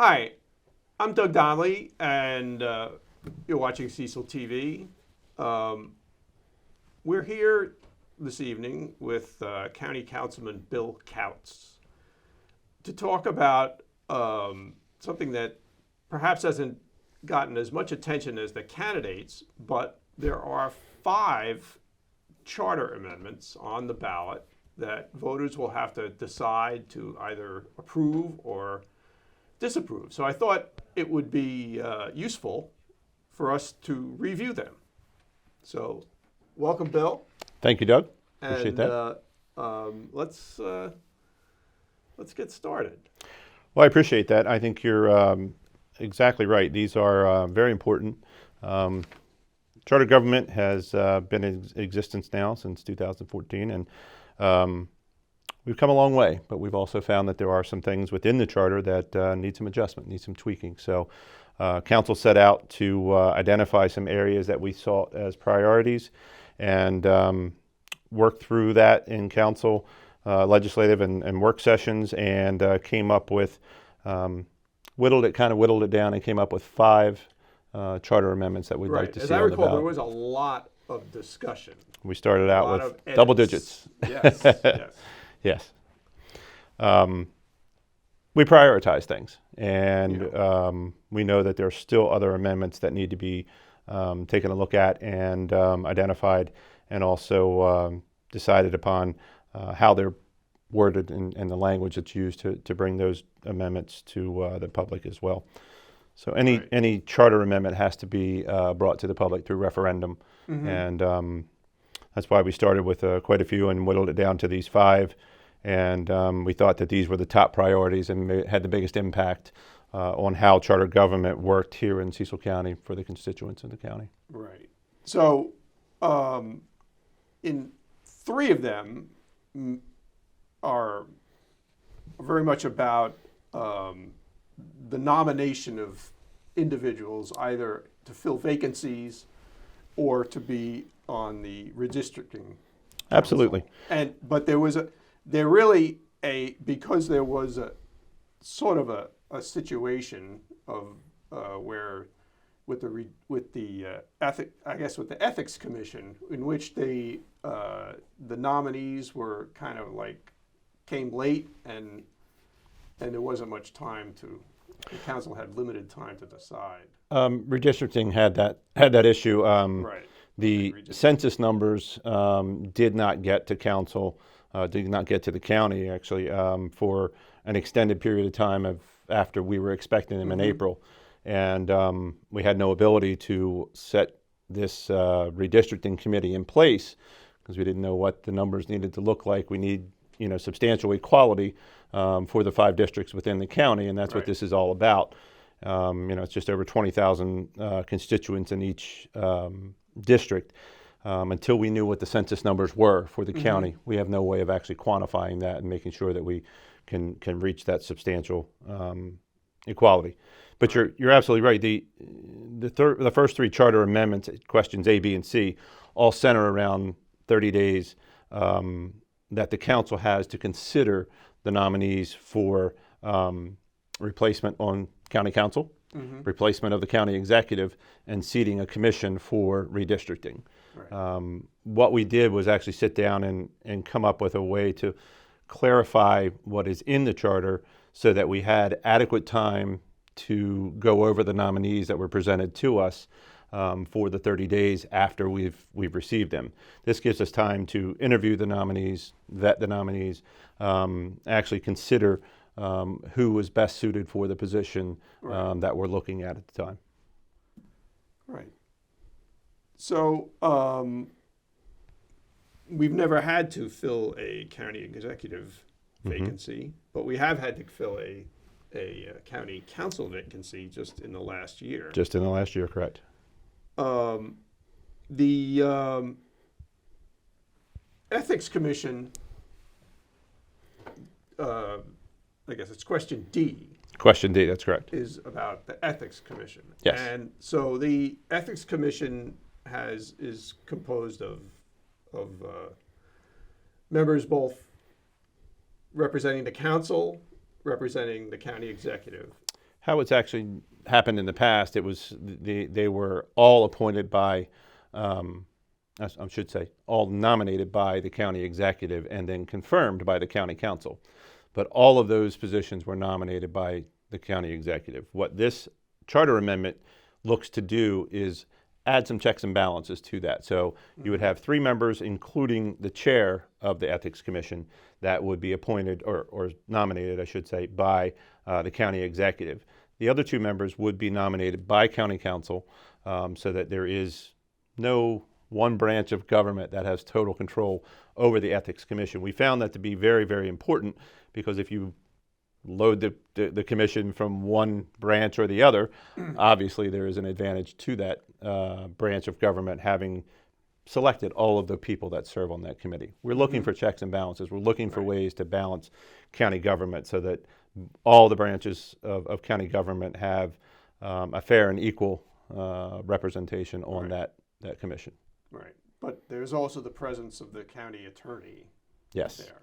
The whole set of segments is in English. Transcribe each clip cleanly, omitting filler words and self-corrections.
Hi, I'm Doug Donnelly, and you're watching Cecil TV. We're here this evening with County Councilman Bill Coutz to talk about something that perhaps hasn't gotten as much attention as the candidates, but there are 5 charter amendments on the ballot that voters will have to decide to either approve or disapprove. So I thought it would be useful for us to review them. So welcome, Bill. Thank you, Doug. Appreciate that. Let's get started. Well, I appreciate that. I think you're exactly right. These are very important. Charter government has been in existence now since 2014, and we've come a long way, but we've also found that there are some things within the charter that need some adjustment, need some tweaking. So council set out to identify some areas that we saw as priorities and work through that in council, legislative and work sessions, and came up with, whittled it down and came up with 5 charter amendments that we'd like to see on the ballot. As I recall, there was a lot of discussion. We started out with double digits. Yes, yes. Yes. We prioritize things, and we know that there are still other amendments that need to be taken a look at and identified, and also decided upon how they're worded and the language that's used to bring those amendments to the public as well. So any charter amendment has to be brought to the public through referendum, and that's why we started with quite a few and whittled it down to these 5. And we thought that these were the top priorities and had the biggest impact on how charter government worked here in Cecil County for the constituents of the county. Right. So in 3 of them are very much about the nomination of individuals either to fill vacancies or to be on the redistricting council. Absolutely. But there really because there was a sort of a situation of where with the ethics commission, in which the nominees were kind of like came late and there wasn't much time the council had limited time to decide. Redistricting had that issue. Right. The census numbers did not get to council. Did not get to the county, actually, for an extended period of time after we were expecting them in April. And we had no ability to set this redistricting committee in place because we didn't know what the numbers needed to look like. We need, substantial equality for the 5 districts within the county, and that's what this is all about. It's just over 20,000 constituents in each district. Until we knew what the census numbers were for the county, we have no way of actually quantifying that and making sure that we can reach that substantial equality. But you're absolutely right. The first 3 charter amendments, questions A, B, and C, all center around 30 days that the council has to consider the nominees for replacement on county council, replacement of the county executive, and seating a commission for redistricting. Right. What we did was actually sit down and come up with a way to clarify what is in the charter so that we had adequate time to go over the nominees that were presented to us for the 30 days after we've received them. This gives us time to interview the nominees, vet the nominees, actually consider who was best suited for the position that we're looking at the time. Right. So we've never had to fill a county executive vacancy, but we have had to fill a county council vacancy just in the last year. Just in the last year, correct. The Ethics Commission, I guess it's question D. Question D, that's correct. Is about the Ethics Commission. Yes. And so the Ethics Commission is composed of members both representing the council, representing the county executive. How it's actually happened in the past, it was they were all appointed by, I should say, all nominated by the county executive and then confirmed by the county council. But all of those positions were nominated by the county executive. What this charter amendment looks to do is add some checks and balances to that. So you would have 3 members, including the chair of the Ethics Commission, that would be appointed or nominated, I should say, by the county executive. The other 2 members would be nominated by county council, so that there is no one branch of government that has total control over the Ethics Commission. We found that to be very, very important, because if you load the commission from one branch or the other, obviously there is an advantage to that branch of government having selected all of the people that serve on that committee. We're looking for checks and balances. We're looking for ways to balance county government so that all the branches of county government have a fair and equal representation on that commission. Right. But there's also the presence of the county attorney Yes. there.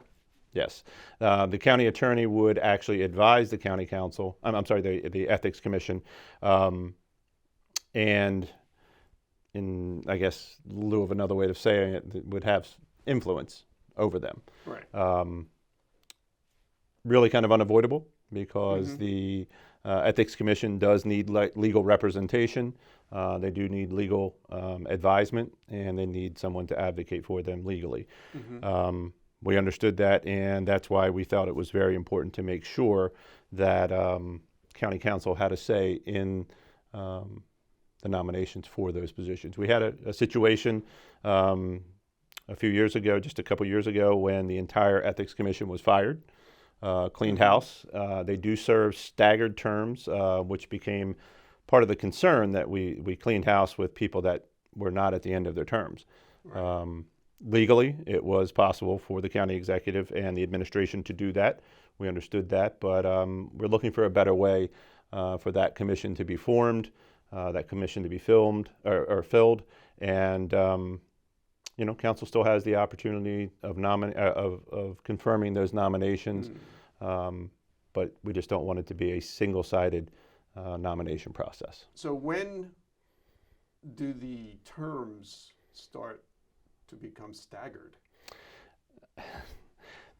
Yes. The county attorney would actually advise the county council, I'm sorry, the Ethics Commission, and in, I guess, lieu of another way of saying it, would have influence over them. Right. Really kind of unavoidable, because the Ethics Commission does need legal representation. They do need legal advisement, and they need someone to advocate for them legally. We understood that, and that's why we felt it was very important to make sure that county council had a say in the nominations for those positions. We had a situation a few years ago, just a couple years ago, when the entire Ethics Commission was fired, cleaned house. They do serve staggered terms, which became part of the concern, that we cleaned house with people that were not at the end of their terms. Right. Legally, it was possible for the county executive and the administration to do that. We understood that, but we're looking for a better way for that commission to be formed, that commission to be filled, and council still has the opportunity of confirming those nominations, but we just don't want it to be a single-sided nomination process. So when do the terms start to become staggered?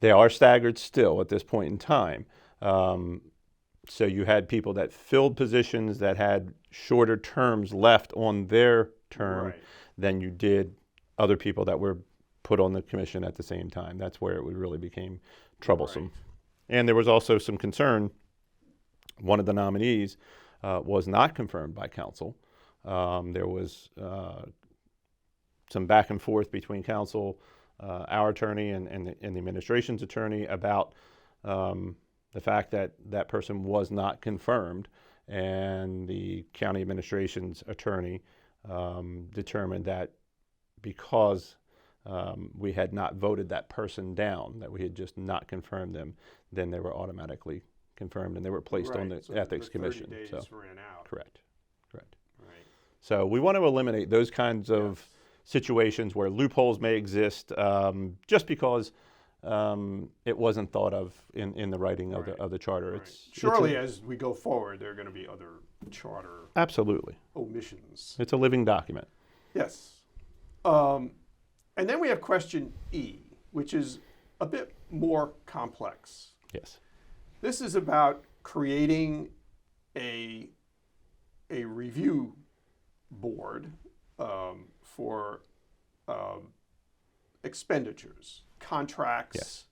They are staggered still at this point in time. So you had people that filled positions that had shorter terms left on their term than you did other people that were put on the commission at the same time. That's where it really became troublesome. Right. And there was also some concern. One of the nominees was not confirmed by council. There was some back and forth between council, our attorney, and the administration's attorney about the fact that that person was not confirmed, and the county administration's attorney determined that because we had not voted that person down, that we had just not confirmed them, then they were automatically confirmed and they were placed on the Ethics Commission. 30 days ran out. Correct. Right. So we want to eliminate those kinds of situations where loopholes may exist just because it wasn't thought of in the writing of the charter. Right. Surely, as we go forward, there are going to be other charter omissions. It's a living document. Yes. And then we have question E, which is a bit more complex. Yes. This is about creating a review board for expenditures, contracts,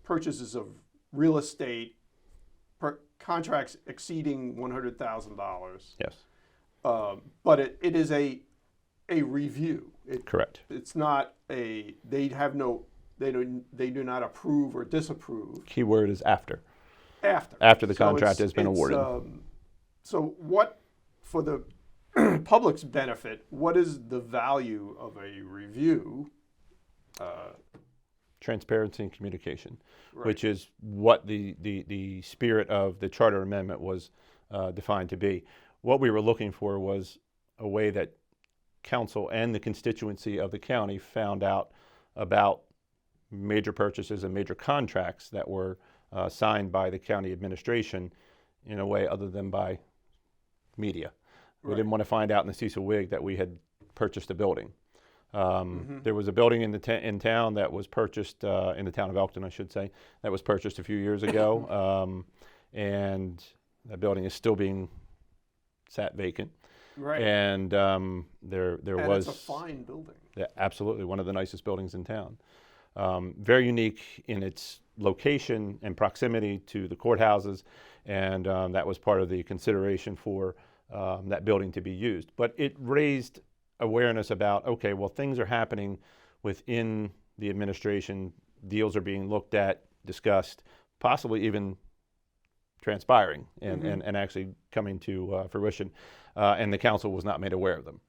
purchases of real estate, contracts exceeding $100,000. Yes. But it is a review. Correct. It's not they do not approve or disapprove. Keyword is after. After the contract has been awarded. So what, for the public's benefit, what is the value of a review? Transparency and communication, which is what the spirit of the charter amendment was defined to be. What we were looking for was a way that council and the constituency of the county found out about major purchases and major contracts that were signed by the county administration in a way other than by media. We Right. didn't want to find out in the Cecil Whig that we had purchased a building. There was a building in in town that was purchased, in the town of Elkton, I should say, that was purchased a few years ago, and that building is still being sat vacant. Right. And there And was it's a fine building. yeah, absolutely one of the nicest buildings in town. Very unique in its location and proximity to the courthouses, and that was part of the consideration for that building to be used. But it raised awareness about, okay, well, things are happening within the administration, deals are being looked at, discussed, possibly even transpiring and actually coming to fruition, and the council was not made aware of them,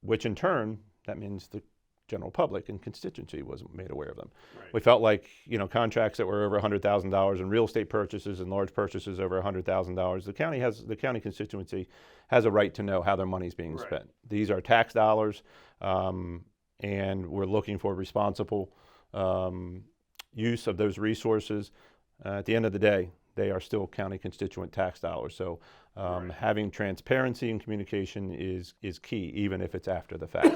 which in turn, that means the general public and constituency wasn't made aware of them. Right. We felt like, contracts that were over $100,000 and real estate purchases and large purchases over $100,000, the county constituency has a right to know how their money's being Right. spent. These are tax dollars, and we're looking for responsible use of those resources. At the end of the day, they are still county constituent tax dollars. So Right. having transparency and communication is key, even if it's after the fact.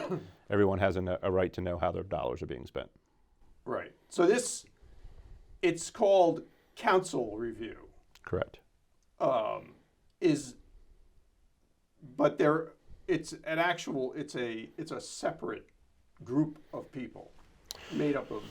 Everyone has a right to know how their dollars are being spent. Right. So it's called council review. Correct. But it's a separate group of people made up of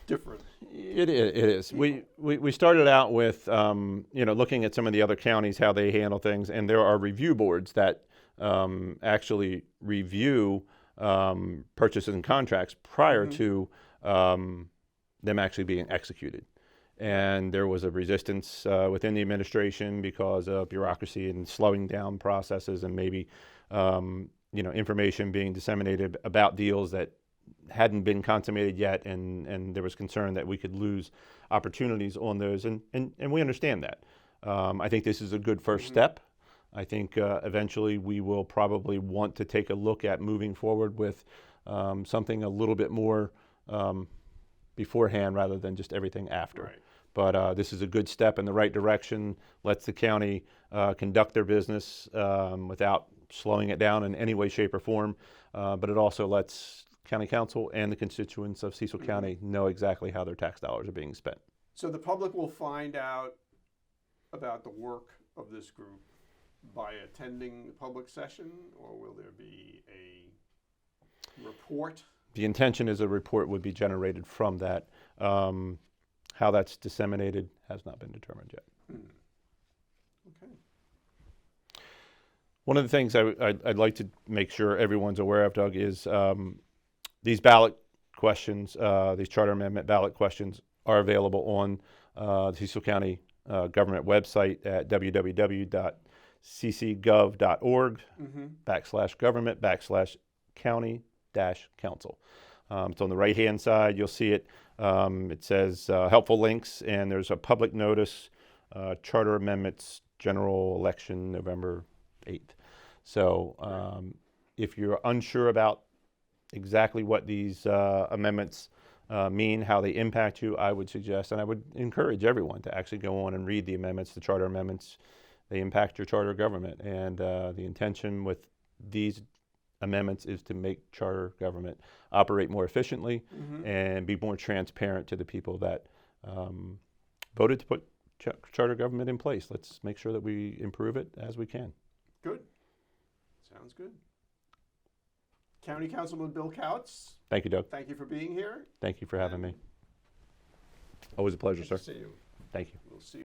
different. It is. We started out with looking at some of the other counties, how they handle things, and there are review boards that actually review purchases and contracts prior to them actually being executed. And there was a resistance within the administration because of bureaucracy and slowing down processes, and maybe information being disseminated about deals that hadn't been consummated yet, and there was concern that we could lose opportunities on those, and we understand that. I think this is a good first step. I think eventually we will probably want to take a look at moving forward with something a little bit more beforehand rather than just everything after. Right. But this is a good step in the right direction, lets the county conduct their business without slowing it down in any way, shape, or form, but it also lets county council and the constituents of Cecil County know exactly how their tax dollars are being spent. So the public will find out about the work of this group by attending the public session, or will there be a report? The intention is a report would be generated from that. How that's disseminated has not been determined yet. Okay. One of the things I'd like to make sure everyone's aware of, Doug, is these ballot questions, these charter amendment ballot questions are available on the Cecil County government website at www.ccgov.org/government/county-council. It's on the right-hand side. You'll see it. It says helpful links, and there's a public notice, charter amendments, general election, November 8th. So if you're unsure about exactly what these amendments mean, how they impact you, I would suggest, and I would encourage everyone to actually go on and read the amendments, the charter amendments. They impact your charter government, and the intention with these amendments is to make charter government operate more efficiently and be more transparent to the people that voted to put charter government in place. Let's make sure that we improve it as we can. Good. Sounds good. County Councilman Bill Coutz, Thank you, Doug. thank you for being here. Thank you for having me. Always a pleasure, Good sir. to see you. Thank you. We'll see you.